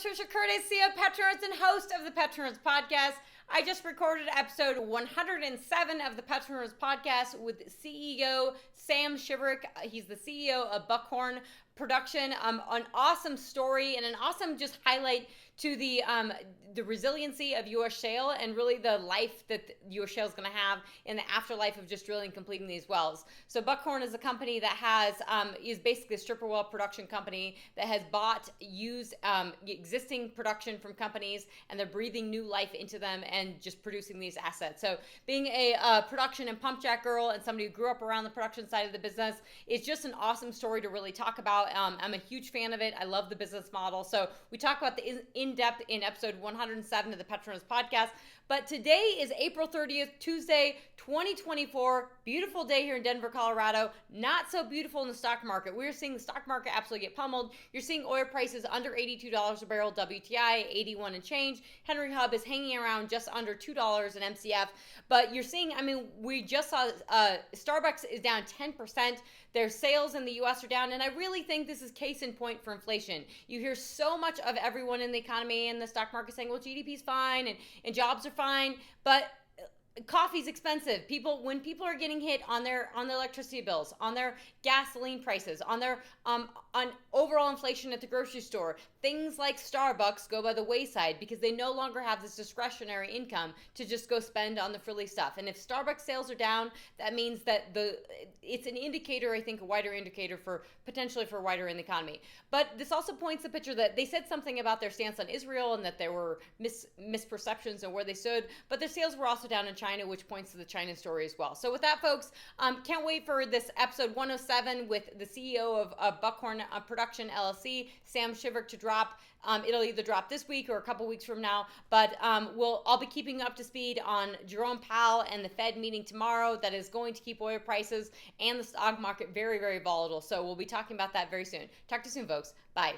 Trisha Curtis, CEO of Pet Insurance and host of the Pet Insurance Podcast. I just recorded episode 107 of the Pet Insurance Podcast with CEO Sam Shiverick. He's the CEO of Buckhorn Production. An awesome story and an awesome just highlight to the resiliency of U.S. shale and really the life that U.S. shale is going to have in the afterlife of just drilling and completing these wells. So Buckhorn is a company that is basically a stripper well production company that has bought used existing production from companies, and they're breathing new life into them and just producing these assets. So being a production and pump jack girl and somebody who grew up around the production side of the business, it's just an awesome story to really talk about. I'm a huge fan of it. I love the business model. So we talk about the in-depth in episode 107 of the Pet Insurance Podcast. But today is April 30th, Tuesday, 2024. Beautiful day here in Denver, Colorado. Not so beautiful in the stock market. We're seeing the stock market absolutely get pummeled. You're seeing oil prices under $82 a barrel, WTI 81 and change. Henry Hub is hanging around just under $2 an MCF. But you're seeing, we just saw Starbucks is down 10%. Their sales in the U.S. are down, and I really think this is case in point for inflation. You hear so much of everyone in the economy and the stock market saying, well, GDP's fine and jobs are fine, but coffee's expensive. When people are getting hit on their electricity bills, on their gasoline prices, on their on overall inflation at the grocery store, things like Starbucks go by the wayside because they no longer have this discretionary income to just go spend on the frilly stuff. And if Starbucks sales are down, that means that it's an indicator, I think, a wider indicator for potentially for wider in the economy. But this also points the picture that they said something about their stance on Israel and that there were misperceptions of where they stood, but their sales were also down in China, which points to the China story as well. So with that, folks, can't wait for this episode 107 with the CEO of Buckhorn Production LLC, Sam Shiverick, to drop. It'll either drop this week or a couple weeks from now, but I'll be keeping up to speed on Jerome Powell and the Fed meeting tomorrow that is going to keep oil prices and the stock market very, very volatile. So we'll be talking about that very soon. Talk to you soon, folks. Bye.